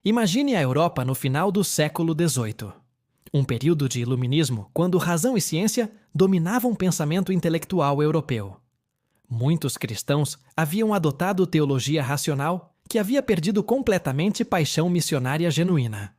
Imagine a Europa no final do século XVIII. Um período de iluminismo quando razão e ciência dominavam o pensamento intelectual europeu. Muitos cristãos haviam adotado teologia racional que havia perdido completamente paixão missionária genuína.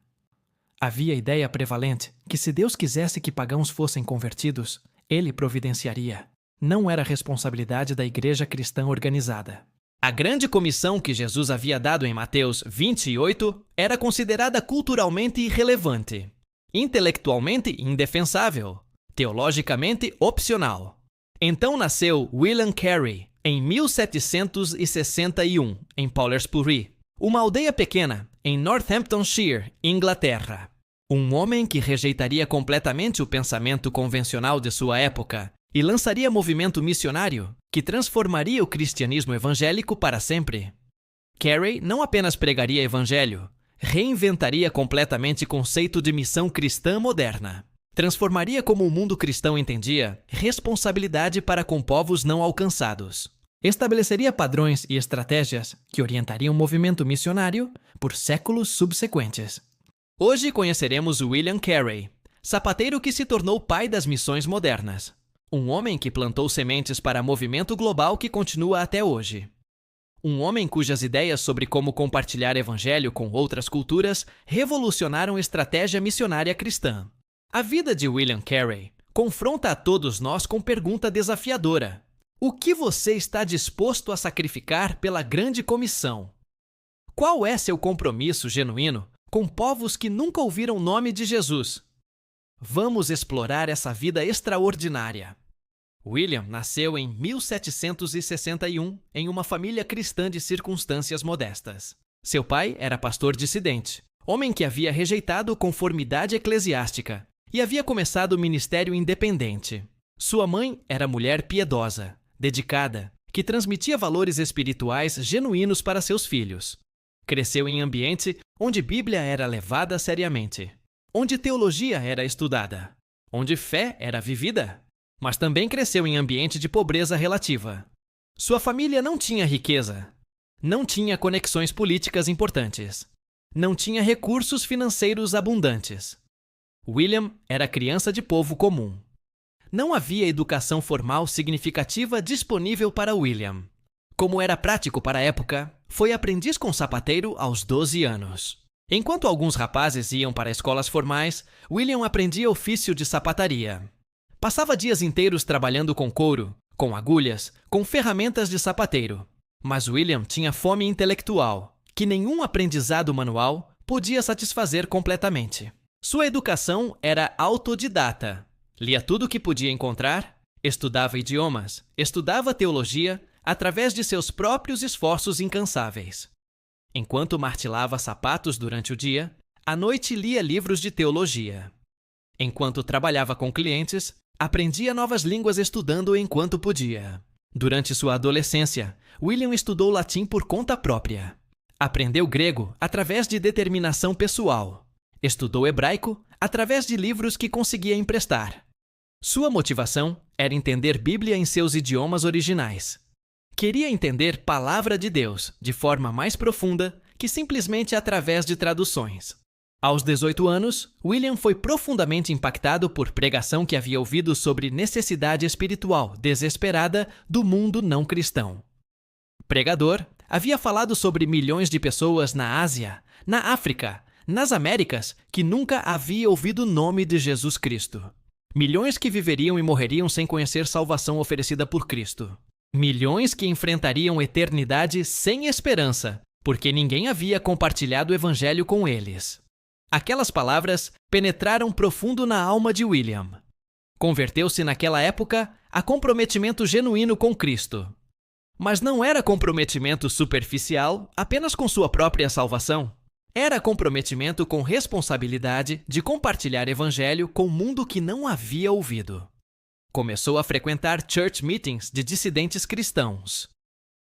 Havia a ideia prevalente que se Deus quisesse que pagãos fossem convertidos, Ele providenciaria. Não era responsabilidade da igreja cristã organizada. A grande comissão que Jesus havia dado em Mateus 28 era considerada culturalmente irrelevante, intelectualmente indefensável, teologicamente opcional. Então nasceu William Carey, em 1761, em Poulsbury, uma aldeia pequena, em Northamptonshire, Inglaterra. Um homem que rejeitaria completamente o pensamento convencional de sua época e lançaria movimento missionário que transformaria o cristianismo evangélico para sempre. Carey não apenas pregaria evangelho, reinventaria completamente o conceito de missão cristã moderna. Transformaria como o mundo cristão entendia responsabilidade para com povos não alcançados. Estabeleceria padrões e estratégias que orientariam o movimento missionário por séculos subsequentes. Hoje conheceremos William Carey, sapateiro que se tornou pai das missões modernas. Um homem que plantou sementes para movimento global que continua até hoje. Um homem cujas ideias sobre como compartilhar evangelho com outras culturas revolucionaram a estratégia missionária cristã. A vida de William Carey confronta a todos nós com pergunta desafiadora. O que você está disposto a sacrificar pela grande comissão? Qual é seu compromisso genuíno com povos que nunca ouviram o nome de Jesus? Vamos explorar essa vida extraordinária. William nasceu em 1761 em uma família cristã de circunstâncias modestas. Seu pai era pastor dissidente, homem que havia rejeitado conformidade eclesiástica e havia começado o ministério independente. Sua mãe era mulher piedosa, dedicada, que transmitia valores espirituais genuínos para seus filhos. Cresceu em ambiente onde Bíblia era levada seriamente, onde teologia era estudada, onde fé era vivida. Mas também cresceu em ambiente de pobreza relativa. Sua família não tinha riqueza, não tinha conexões políticas importantes, não tinha recursos financeiros abundantes. William era criança de povo comum. Não havia educação formal significativa disponível para William. Como era prático para a época, foi aprendiz com sapateiro aos 12 anos. Enquanto alguns rapazes iam para escolas formais, William aprendia ofício de sapataria. Passava dias inteiros trabalhando com couro, com agulhas, com ferramentas de sapateiro. Mas William tinha fome intelectual, que nenhum aprendizado manual podia satisfazer completamente. Sua educação era autodidata. Lia tudo o que podia encontrar, estudava idiomas, estudava teologia através de seus próprios esforços incansáveis. Enquanto martelava sapatos durante o dia, à noite lia livros de teologia. Enquanto trabalhava com clientes, aprendia novas línguas estudando enquanto podia. Durante sua adolescência, William estudou latim por conta própria. Aprendeu grego através de determinação pessoal. Estudou hebraico através de livros que conseguia emprestar. Sua motivação era entender Bíblia em seus idiomas originais. Queria entender Palavra de Deus de forma mais profunda que simplesmente através de traduções. Aos 18 anos, William foi profundamente impactado por pregação que havia ouvido sobre necessidade espiritual desesperada do mundo não cristão. O pregador havia falado sobre milhões de pessoas na Ásia, na África, nas Américas que nunca havia ouvido o nome de Jesus Cristo. Milhões que viveriam e morreriam sem conhecer salvação oferecida por Cristo. Milhões que enfrentariam eternidade sem esperança, porque ninguém havia compartilhado o evangelho com eles. Aquelas palavras penetraram profundo na alma de William. Converteu-se naquela época a comprometimento genuíno com Cristo. Mas não era comprometimento superficial apenas com sua própria salvação. Era comprometimento com responsabilidade de compartilhar evangelho com o mundo que não havia ouvido. Começou a frequentar church meetings de dissidentes cristãos.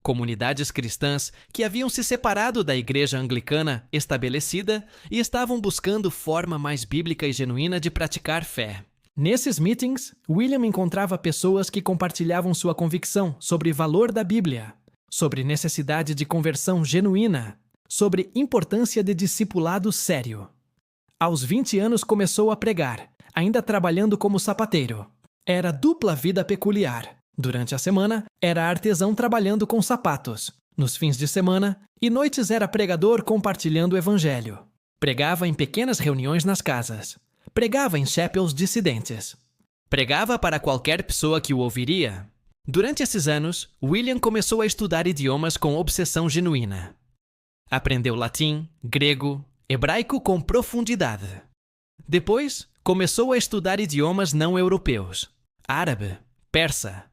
Comunidades cristãs que haviam se separado da igreja anglicana estabelecida e estavam buscando forma mais bíblica e genuína de praticar fé. Nesses meetings, William encontrava pessoas que compartilhavam sua convicção sobre o valor da Bíblia, sobre necessidade de conversão genuína, sobre importância de discipulado sério. Aos 20 anos começou a pregar, ainda trabalhando como sapateiro. Era dupla vida peculiar. Durante a semana, era artesão trabalhando com sapatos. Nos fins de semana e noites era pregador compartilhando o evangelho. Pregava em pequenas reuniões nas casas. Pregava em chapels dissidentes. Pregava para qualquer pessoa que o ouviria. Durante esses anos, William começou a estudar idiomas com obsessão genuína. Aprendeu latim, grego, hebraico com profundidade. Depois, começou a estudar idiomas não europeus, árabe, persa.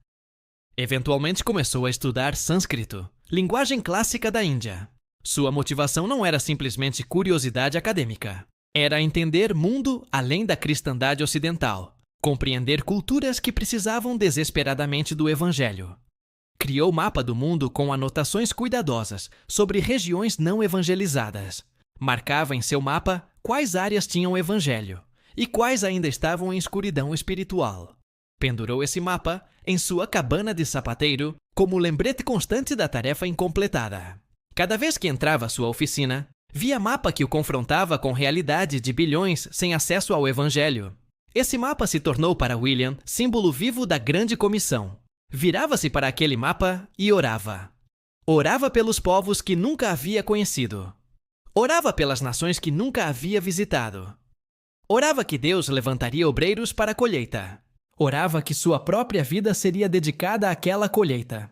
Eventualmente começou a estudar sânscrito, linguagem clássica da Índia. Sua motivação não era simplesmente curiosidade acadêmica. Era entender mundo além da cristandade ocidental, compreender culturas que precisavam desesperadamente do evangelho. Criou mapa do mundo com anotações cuidadosas sobre regiões não evangelizadas. Marcava em seu mapa quais áreas tinham evangelho e quais ainda estavam em escuridão espiritual. Pendurou esse mapa em sua cabana de sapateiro como lembrete constante da tarefa incompletada. Cada vez que entrava à sua oficina, via mapa que o confrontava com realidade de bilhões sem acesso ao evangelho. Esse mapa se tornou para William símbolo vivo da grande comissão. Virava-se para aquele mapa e orava. Orava pelos povos que nunca havia conhecido. Orava pelas nações que nunca havia visitado. Orava que Deus levantaria obreiros para a colheita. Orava que sua própria vida seria dedicada àquela colheita.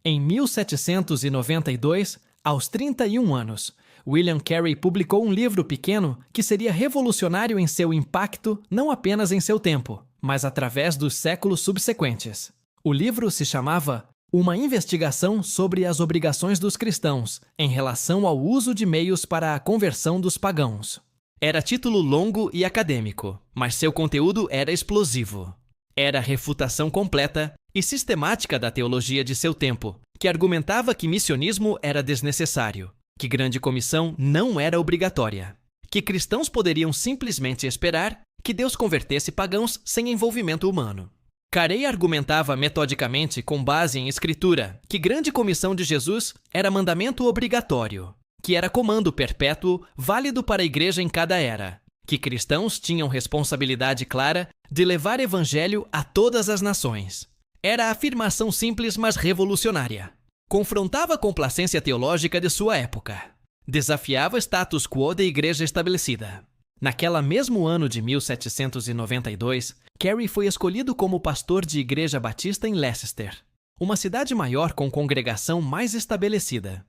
Em 1792, aos 31 anos, William Carey publicou um livro pequeno que seria revolucionário em seu impacto não apenas em seu tempo, mas através dos séculos subsequentes. O livro se chamava Uma Investigação sobre as Obrigações dos Cristãos em relação ao uso de meios para a conversão dos pagãos. Era título longo e acadêmico, mas seu conteúdo era explosivo. Era refutação completa e sistemática da teologia de seu tempo, que argumentava que missionismo era desnecessário, que grande comissão não era obrigatória, que cristãos poderiam simplesmente esperar que Deus convertesse pagãos sem envolvimento humano. Carey argumentava metodicamente, com base em escritura, que grande comissão de Jesus era mandamento obrigatório, que era comando perpétuo, válido para a igreja em cada era, que cristãos tinham responsabilidade clara de levar evangelho a todas as nações. Era a afirmação simples, mas revolucionária. Confrontava a complacência teológica de sua época. Desafiava o status quo da igreja estabelecida. Naquela mesmo ano de 1792, Carey foi escolhido como pastor de igreja batista em Leicester, uma cidade maior com congregação mais estabelecida.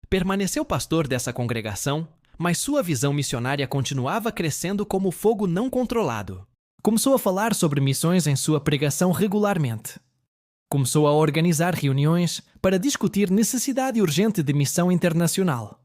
Permaneceu pastor dessa congregação, mas sua visão missionária continuava crescendo como fogo não controlado. Começou a falar sobre missões em sua pregação regularmente. Começou a organizar reuniões para discutir necessidade urgente de missão internacional.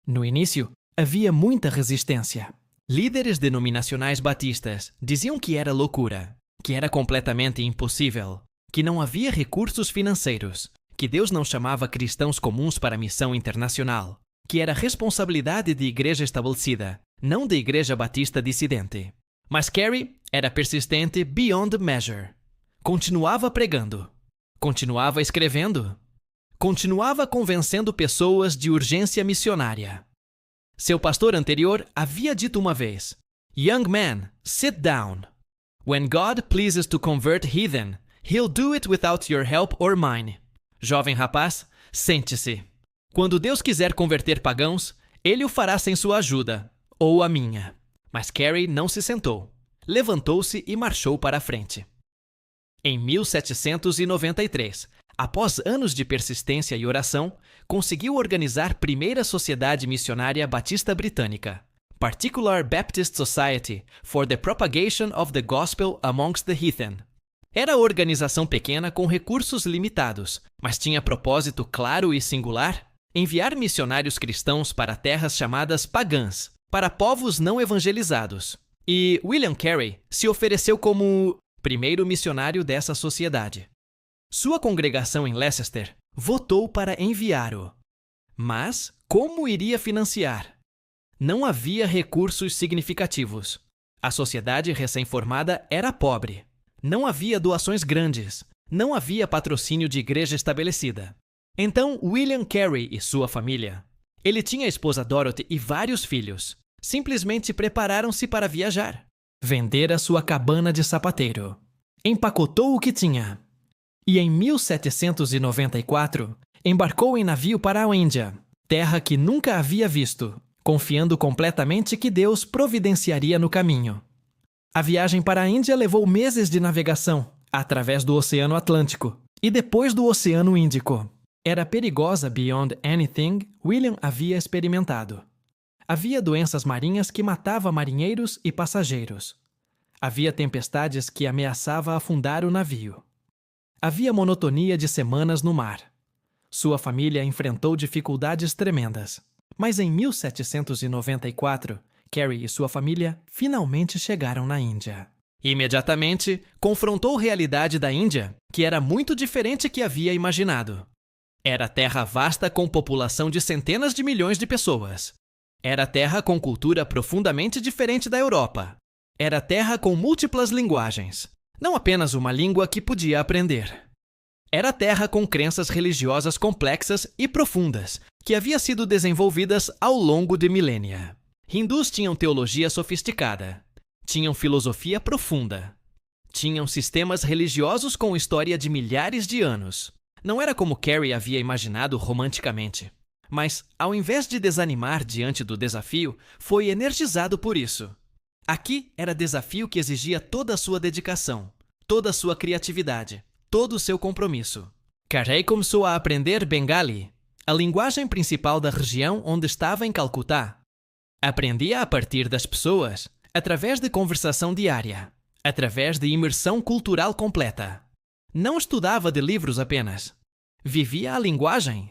No início, havia muita resistência. Líderes denominacionais batistas diziam que era loucura, que era completamente impossível, que não havia recursos financeiros, que Deus não chamava cristãos comuns para a missão internacional, que era responsabilidade de igreja estabelecida, não de igreja batista dissidente. Mas Carey era persistente beyond measure. Continuava pregando. Continuava escrevendo. Continuava convencendo pessoas de urgência missionária. Seu pastor anterior havia dito uma vez: "Young man, sit down. When God pleases to convert heathen, He'll do it without your help or mine." Jovem rapaz, sente-se. Quando Deus quiser converter pagãos, Ele o fará sem sua ajuda, ou a minha. Mas Carey não se sentou. Levantou-se e marchou para a frente. Em 1793, após anos de persistência e oração, conseguiu organizar a primeira sociedade missionária batista britânica, Particular Baptist Society for the Propagation of the Gospel Amongst the Heathen. Era organização pequena com recursos limitados, mas tinha propósito claro e singular: enviar missionários cristãos para terras chamadas pagãs, para povos não evangelizados. E William Carey se ofereceu como primeiro missionário dessa sociedade. Sua congregação em Leicester votou para enviá-lo. Mas como iria financiar? Não havia recursos significativos. A sociedade recém-formada era pobre. Não havia doações grandes. Não havia patrocínio de igreja estabelecida. Então William Carey e sua família Ele tinha a esposa Dorothy e vários filhos. Simplesmente prepararam-se para viajar. Vendera sua cabana de sapateiro. Empacotou o que tinha. E em 1794, embarcou em navio para a Índia, terra que nunca havia visto, confiando completamente que Deus providenciaria no caminho. A viagem para a Índia levou meses de navegação, através do Oceano Atlântico e depois do Oceano Índico. Era perigosa beyond anything William havia experimentado. Havia doenças marinhas que matavam marinheiros e passageiros. Havia tempestades que ameaçavam afundar o navio. Havia monotonia de semanas no mar. Sua família enfrentou dificuldades tremendas. Mas em 1794, Carrie e sua família finalmente chegaram na Índia. Imediatamente, confrontou a realidade da Índia, que era muito diferente do que havia imaginado. Era terra vasta com população de centenas de milhões de pessoas. Era terra com cultura profundamente diferente da Europa. Era terra com múltiplas linguagens, não apenas uma língua que podia aprender. Era terra com crenças religiosas complexas e profundas, que havia sido desenvolvidas ao longo de milênia. Hindus tinham teologia sofisticada, tinham filosofia profunda, tinham sistemas religiosos com história de milhares de anos. Não era como Carrie havia imaginado romanticamente, mas, ao invés de desanimar diante do desafio, foi energizado por isso. Aqui era desafio que exigia toda a sua dedicação, toda a sua criatividade, todo o seu compromisso. Carrie começou a aprender Bengali, a linguagem principal da região onde estava em Calcutá. Aprendia a partir das pessoas, através de conversação diária, através de imersão cultural completa. Não estudava de livros apenas. Vivia a linguagem.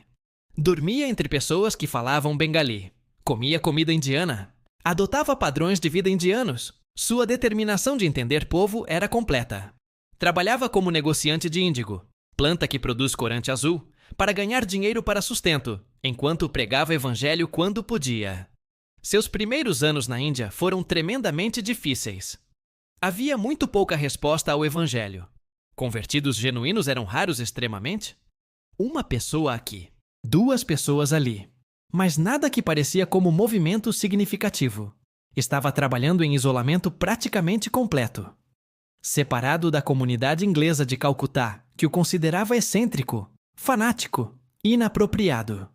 Dormia entre pessoas que falavam bengali. Comia comida indiana. Adotava padrões de vida indianos. Sua determinação de entender povo era completa. Trabalhava como negociante de índigo, planta que produz corante azul, para ganhar dinheiro para sustento, enquanto pregava evangelho quando podia. Seus primeiros anos na Índia foram tremendamente difíceis. Havia muito pouca resposta ao evangelho. Convertidos genuínos eram raros extremamente. Uma pessoa aqui, 2 pessoas ali. Mas nada que parecia como movimento significativo. Estava trabalhando em isolamento praticamente completo. Separado da comunidade inglesa de Calcutá, que o considerava excêntrico, fanático, inapropriado.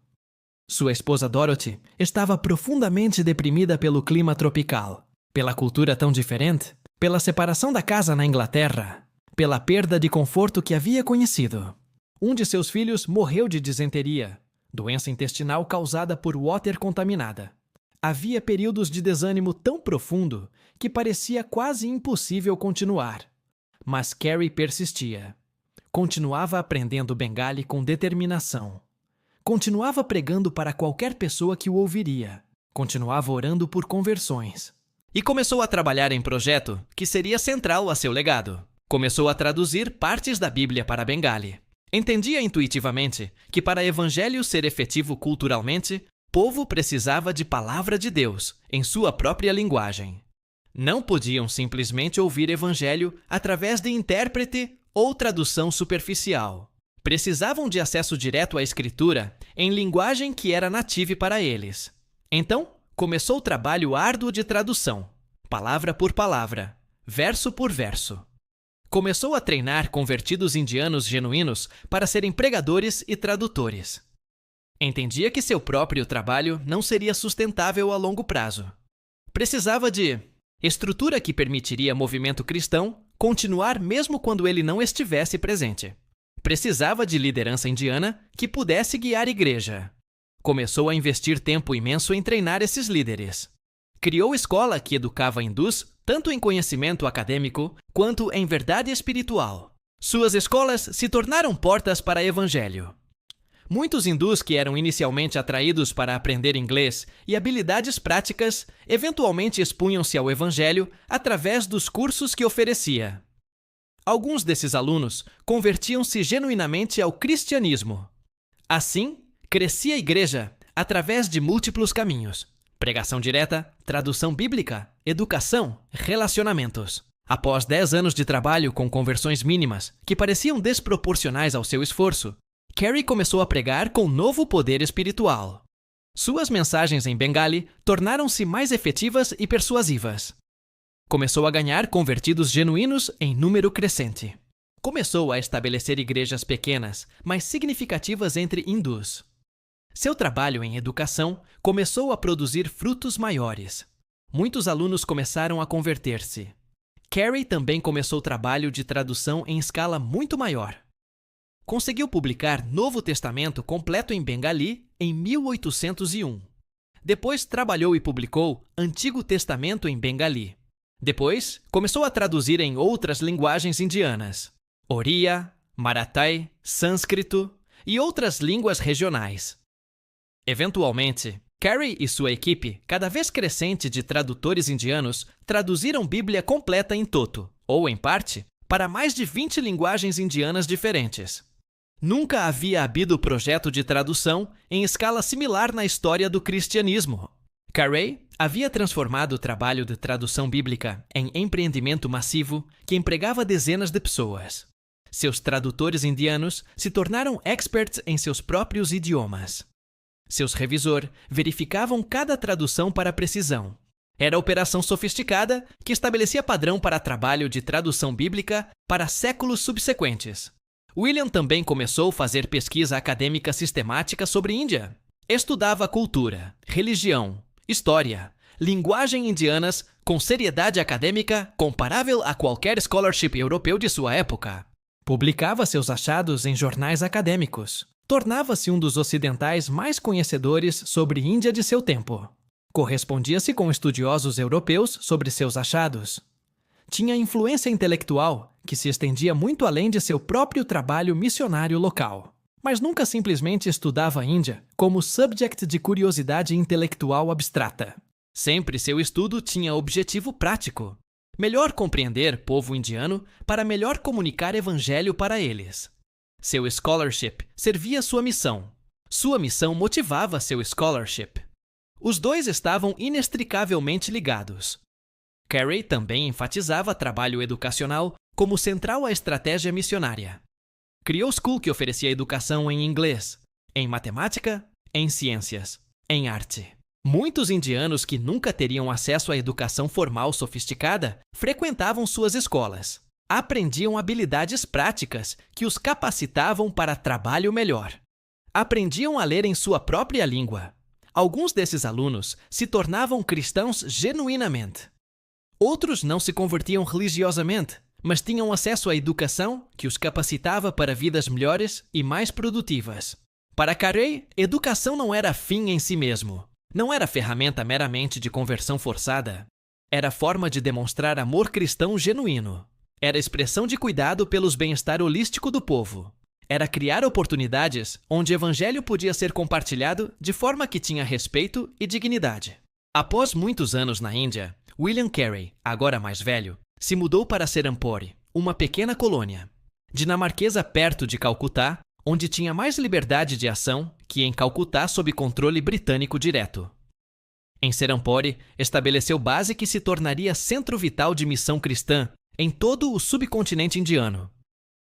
Sua esposa Dorothy estava profundamente deprimida pelo clima tropical, pela cultura tão diferente, pela separação da casa na Inglaterra, pela perda de conforto que havia conhecido. Um de seus filhos morreu de disenteria, doença intestinal causada por water contaminada. Havia períodos de desânimo tão profundo que parecia quase impossível continuar. Mas Carrie persistia. Continuava aprendendo Bengali com determinação. Continuava pregando para qualquer pessoa que o ouviria. Continuava orando por conversões. E começou a trabalhar em projeto que seria central a seu legado. Começou a traduzir partes da Bíblia para Bengali. Entendia intuitivamente que para evangelho ser efetivo culturalmente, povo precisava de palavra de Deus em sua própria linguagem. Não podiam simplesmente ouvir evangelho através de intérprete ou tradução superficial. Precisavam de acesso direto à escritura em linguagem que era nativa para eles. Então, começou o trabalho árduo de tradução, palavra por palavra, verso por verso. Começou a treinar convertidos indianos genuínos para serem pregadores e tradutores. Entendia que seu próprio trabalho não seria sustentável a longo prazo. Precisava de estrutura que permitiria ao movimento cristão continuar mesmo quando ele não estivesse presente. Precisava de liderança indiana que pudesse guiar a igreja. Começou a investir tempo imenso em treinar esses líderes. Criou escola que educava hindus tanto em conhecimento acadêmico quanto em verdade espiritual. Suas escolas se tornaram portas para o evangelho. Muitos hindus que eram inicialmente atraídos para aprender inglês e habilidades práticas, eventualmente expunham-se ao evangelho através dos cursos que oferecia. Alguns desses alunos convertiam-se genuinamente ao cristianismo. Assim, crescia a igreja através de múltiplos caminhos: pregação direta, tradução bíblica, educação, relacionamentos. Após 10 anos de trabalho com conversões mínimas que pareciam desproporcionais ao seu esforço, Carrie começou a pregar com novo poder espiritual. Suas mensagens em Bengali tornaram-se mais efetivas e persuasivas. Começou a ganhar convertidos genuínos em número crescente. Começou a estabelecer igrejas pequenas, mas significativas entre hindus. Seu trabalho em educação começou a produzir frutos maiores. Muitos alunos começaram a converter-se. Carey também começou trabalho de tradução em escala muito maior. Conseguiu publicar Novo Testamento completo em Bengali em 1801. Depois trabalhou e publicou Antigo Testamento em Bengali. Depois, começou a traduzir em outras linguagens indianas, Oriya, Marathi, Sânscrito e outras línguas regionais. Eventualmente, Carey e sua equipe, cada vez crescente de tradutores indianos, traduziram Bíblia completa em toto, ou em parte, para mais de 20 linguagens indianas diferentes. Nunca havia havido projeto de tradução em escala similar na história do cristianismo. Carey havia transformado o trabalho de tradução bíblica em empreendimento massivo que empregava dezenas de pessoas. Seus tradutores indianos se tornaram experts em seus próprios idiomas. Seus revisores verificavam cada tradução para precisão. Era operação sofisticada que estabelecia padrão para trabalho de tradução bíblica para séculos subsequentes. William também começou a fazer pesquisa acadêmica sistemática sobre Índia. Estudava cultura, religião, história, linguagem indianas com seriedade acadêmica comparável a qualquer scholarship europeu de sua época. Publicava seus achados em jornais acadêmicos. Tornava-se um dos ocidentais mais conhecedores sobre Índia de seu tempo. Correspondia-se com estudiosos europeus sobre seus achados. Tinha influência intelectual que se estendia muito além de seu próprio trabalho missionário local. Mas nunca simplesmente estudava a Índia como subject de curiosidade intelectual abstrata. Sempre seu estudo tinha objetivo prático: melhor compreender povo indiano para melhor comunicar evangelho para eles. Seu scholarship servia sua missão. Sua missão motivava seu scholarship. Os dois estavam inextricavelmente ligados. Carey também enfatizava trabalho educacional como central à estratégia missionária. Criou school que oferecia educação em inglês, em matemática, em ciências, em arte. Muitos indianos que nunca teriam acesso à educação formal sofisticada frequentavam suas escolas. Aprendiam habilidades práticas que os capacitavam para trabalho melhor. Aprendiam a ler em sua própria língua. Alguns desses alunos se tornavam cristãos genuinamente. Outros não se convertiam religiosamente, mas tinham acesso à educação que os capacitava para vidas melhores e mais produtivas. Para Carey, educação não era fim em si mesmo. Não era ferramenta meramente de conversão forçada. Era forma de demonstrar amor cristão genuíno. Era expressão de cuidado pelos bem-estar holístico do povo. Era criar oportunidades onde o evangelho podia ser compartilhado de forma que tinha respeito e dignidade. Após muitos anos na Índia, William Carey, agora mais velho, se mudou para Serampore, uma pequena colônia dinamarquesa perto de Calcutá, onde tinha mais liberdade de ação que em Calcutá sob controle britânico direto. Em Serampore, estabeleceu base que se tornaria centro vital de missão cristã em todo o subcontinente indiano.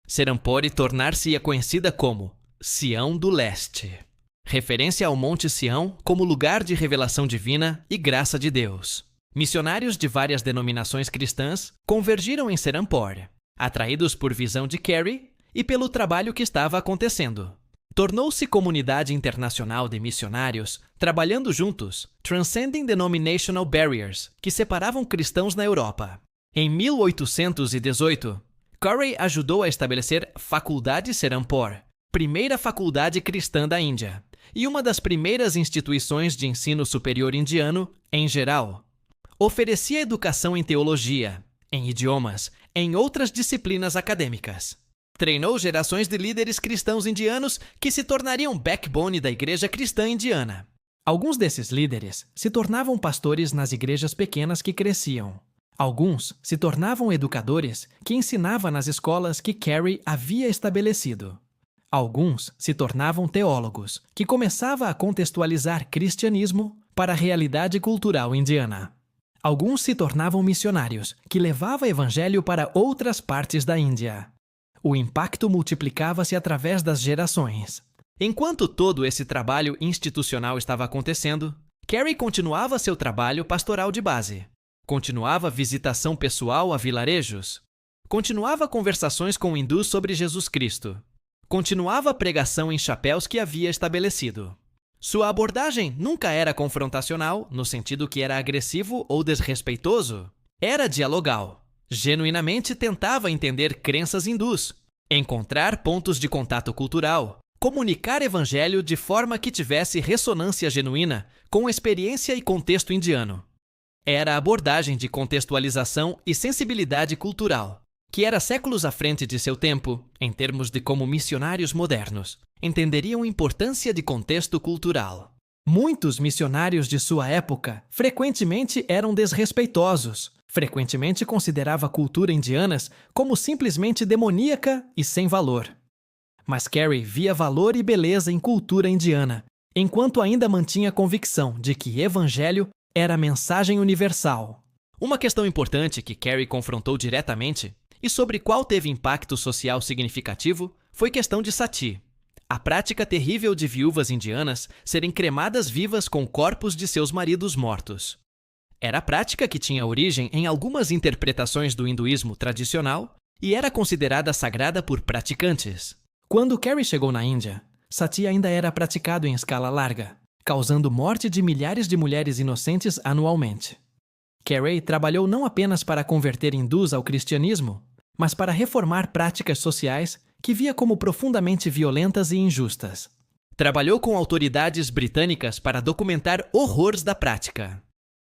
Serampore tornar-se-ia conhecida como Sião do Leste, referência ao Monte Sião como lugar de revelação divina e graça de Deus. Missionários de várias denominações cristãs convergiram em Serampore, atraídos por visão de Carey e pelo trabalho que estava acontecendo. Tornou-se comunidade internacional de missionários, trabalhando juntos, transcending denominational barriers, que separavam cristãos na Europa. Em 1818, Carey ajudou a estabelecer Faculdade Serampore, primeira faculdade cristã da Índia, e uma das primeiras instituições de ensino superior indiano em geral. Oferecia educação em teologia, em idiomas, em outras disciplinas acadêmicas. Treinou gerações de líderes cristãos indianos que se tornariam backbone da igreja cristã indiana. Alguns desses líderes se tornavam pastores nas igrejas pequenas que cresciam. Alguns se tornavam educadores que ensinavam nas escolas que Carey havia estabelecido. Alguns se tornavam teólogos que começavam a contextualizar cristianismo para a realidade cultural indiana. Alguns se tornavam missionários que levavam o evangelho para outras partes da Índia. O impacto multiplicava-se através das gerações. Enquanto todo esse trabalho institucional estava acontecendo, Carey continuava seu trabalho pastoral de base. Continuava visitação pessoal a vilarejos. Continuava conversações com hindus sobre Jesus Cristo. Continuava a pregação em chapéus que havia estabelecido. Sua abordagem nunca era confrontacional, no sentido que era agressivo ou desrespeitoso. Era dialogal. Genuinamente tentava entender crenças hindus, encontrar pontos de contato cultural, comunicar evangelho de forma que tivesse ressonância genuína com experiência e contexto indiano. Era a abordagem de contextualização e sensibilidade cultural, que era séculos à frente de seu tempo, em termos de como missionários modernos entenderiam a importância de contexto cultural. Muitos missionários de sua época frequentemente eram desrespeitosos, frequentemente considerava a cultura indiana como simplesmente demoníaca e sem valor. Mas Carey via valor e beleza em cultura indiana, enquanto ainda mantinha a convicção de que evangelho era a mensagem universal. Uma questão importante que Carey confrontou diretamente e sobre qual teve impacto social significativo foi a questão de sati, a prática terrível de viúvas indianas serem cremadas vivas com corpos de seus maridos mortos. Era a prática que tinha origem em algumas interpretações do hinduísmo tradicional e era considerada sagrada por praticantes. Quando Carey chegou na Índia, sati ainda era praticado em escala larga, causando morte de milhares de mulheres inocentes anualmente. Carey trabalhou não apenas para converter hindus ao cristianismo, mas para reformar práticas sociais que via como profundamente violentas e injustas. Trabalhou com autoridades britânicas para documentar horrores da prática.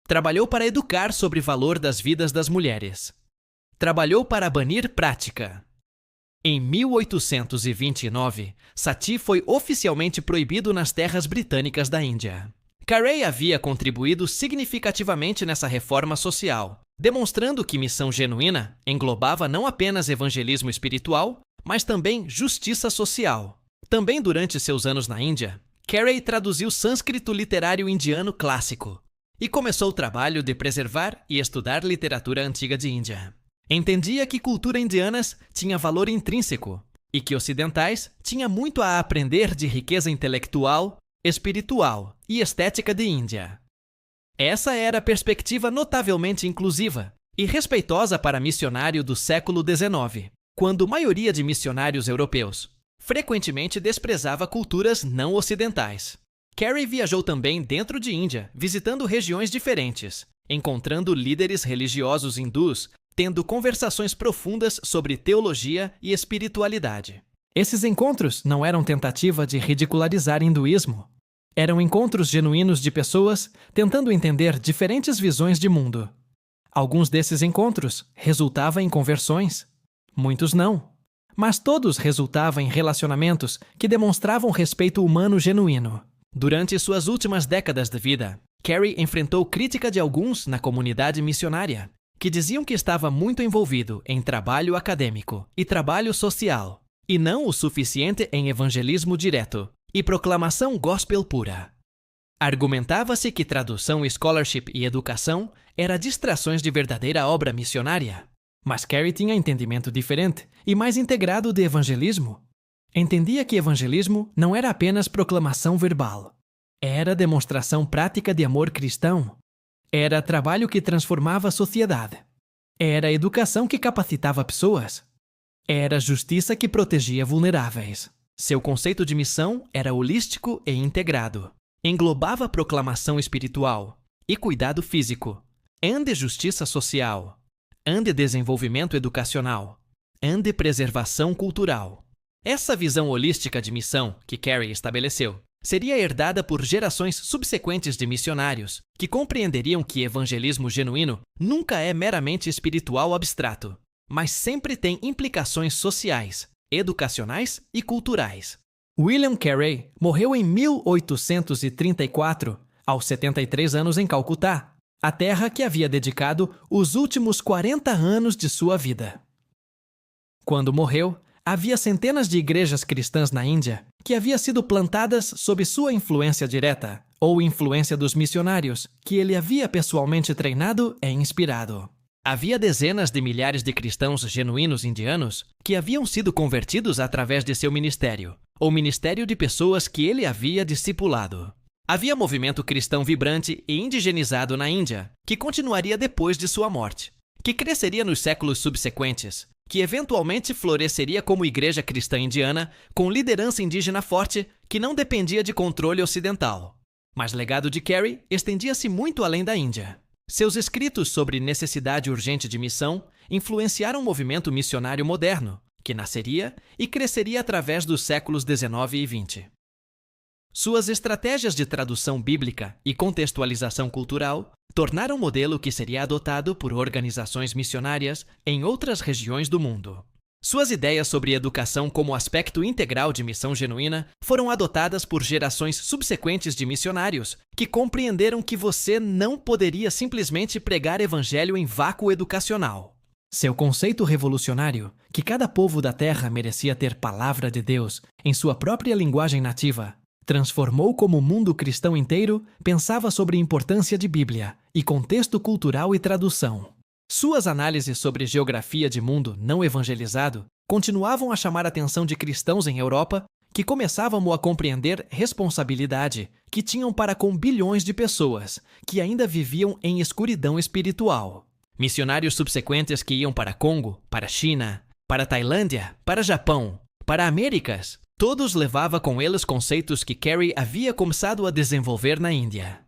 Trabalhou para educar sobre o valor das vidas das mulheres. Trabalhou para banir prática. Em 1829, sati foi oficialmente proibido nas terras britânicas da Índia. Carey havia contribuído significativamente nessa reforma social, demonstrando que missão genuína englobava não apenas evangelismo espiritual, mas também justiça social. Também durante seus anos na Índia, Carey traduziu sânscrito literário indiano clássico e começou o trabalho de preservar e estudar literatura antiga de Índia. Entendia que cultura indiana tinha valor intrínseco e que ocidentais tinham muito a aprender de riqueza intelectual, espiritual e estética de Índia. Essa era a perspectiva notavelmente inclusiva e respeitosa para missionário do século XIX, quando a maioria de missionários europeus frequentemente desprezava culturas não ocidentais. Carey viajou também dentro de Índia, visitando regiões diferentes, encontrando líderes religiosos hindus, tendo conversações profundas sobre teologia e espiritualidade. Esses encontros não eram tentativa de ridicularizar o hinduísmo. Eram encontros genuínos de pessoas tentando entender diferentes visões de mundo. Alguns desses encontros resultavam em conversões, muitos não, mas todos resultavam em relacionamentos que demonstravam respeito humano genuíno. Durante suas últimas décadas de vida, Carey enfrentou crítica de alguns na comunidade missionária, que diziam que estava muito envolvido em trabalho acadêmico e trabalho social, e não o suficiente em evangelismo direto e proclamação gospel pura. Argumentava-se que tradução, scholarship e educação eram distrações de verdadeira obra missionária. Mas Carey tinha entendimento diferente e mais integrado de evangelismo. Entendia que evangelismo não era apenas proclamação verbal. Era demonstração prática de amor cristão. Era trabalho que transformava a sociedade. Era educação que capacitava pessoas. Era justiça que protegia vulneráveis. Seu conceito de missão era holístico e integrado. Englobava proclamação espiritual e cuidado físico, de justiça social, de desenvolvimento educacional, de preservação cultural. Essa visão holística de missão que Carey estabeleceu seria herdada por gerações subsequentes de missionários que compreenderiam que evangelismo genuíno nunca é meramente espiritual abstrato, mas sempre tem implicações sociais, educacionais e culturais. William Carey morreu em 1834, aos 73 anos em Calcutá, a terra que havia dedicado os últimos 40 anos de sua vida. Quando morreu, havia centenas de igrejas cristãs na Índia que haviam sido plantadas sob sua influência direta ou influência dos missionários que ele havia pessoalmente treinado e inspirado. Havia dezenas de milhares de cristãos genuínos indianos que haviam sido convertidos através de seu ministério, ou ministério de pessoas que ele havia discipulado. Havia movimento cristão vibrante e indigenizado na Índia, que continuaria depois de sua morte, que cresceria nos séculos subsequentes, que eventualmente floresceria como igreja cristã indiana, com liderança indígena forte que não dependia de controle ocidental. Mas o legado de Carey estendia-se muito além da Índia. Seus escritos sobre necessidade urgente de missão influenciaram o movimento missionário moderno, que nasceria e cresceria através dos séculos XIX e XX. Suas estratégias de tradução bíblica e contextualização cultural tornaram um modelo que seria adotado por organizações missionárias em outras regiões do mundo. Suas ideias sobre educação como aspecto integral de missão genuína foram adotadas por gerações subsequentes de missionários que compreenderam que você não poderia simplesmente pregar evangelho em vácuo educacional. Seu conceito revolucionário, que cada povo da terra merecia ter palavra de Deus em sua própria linguagem nativa, transformou como o mundo cristão inteiro pensava sobre a importância de Bíblia e contexto cultural e tradução. Suas análises sobre geografia de mundo não evangelizado continuavam a chamar a atenção de cristãos em Europa que começavam a compreender responsabilidade que tinham para com bilhões de pessoas que ainda viviam em escuridão espiritual. Missionários subsequentes que iam para Congo, para China, para Tailândia, para Japão, para Américas, todos levavam com eles conceitos que Carey havia começado a desenvolver na Índia.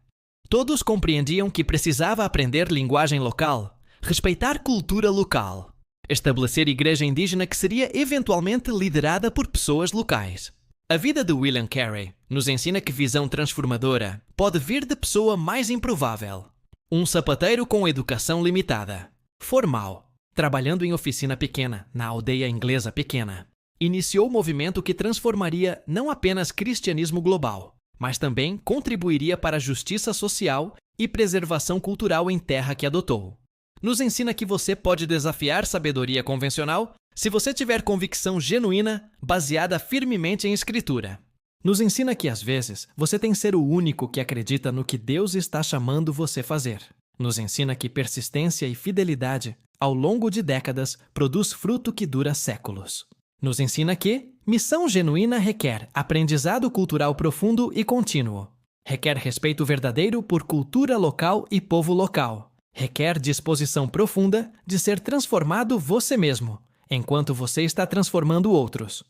Todos compreendiam que precisava aprender linguagem local, respeitar cultura local, estabelecer igreja indígena que seria eventualmente liderada por pessoas locais. A vida de William Carey nos ensina que visão transformadora pode vir de pessoa mais improvável. Um sapateiro com educação limitada, formal, trabalhando em oficina pequena, na aldeia inglesa pequena, iniciou um movimento que transformaria não apenas cristianismo global, mas também contribuiria para a justiça social e preservação cultural em terra que adotou. Nos ensina que você pode desafiar sabedoria convencional se você tiver convicção genuína baseada firmemente em Escritura. Nos ensina que, às vezes, você tem que ser o único que acredita no que Deus está chamando você a fazer. Nos ensina que persistência e fidelidade, ao longo de décadas, produz fruto que dura séculos. Nos ensina que missão genuína requer aprendizado cultural profundo e contínuo. Requer respeito verdadeiro por cultura local e povo local. Requer disposição profunda de ser transformado você mesmo, enquanto você está transformando outros.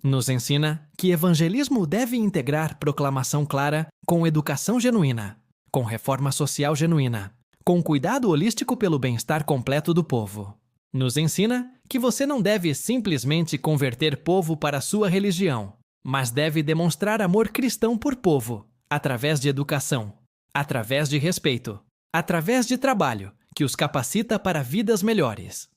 Nos ensina que evangelismo deve integrar proclamação clara com educação genuína, com reforma social genuína, com cuidado holístico pelo bem-estar completo do povo. Nos ensina que você não deve simplesmente converter povo para a sua religião, mas deve demonstrar amor cristão por povo, através de educação, através de respeito, através de trabalho, que os capacita para vidas melhores.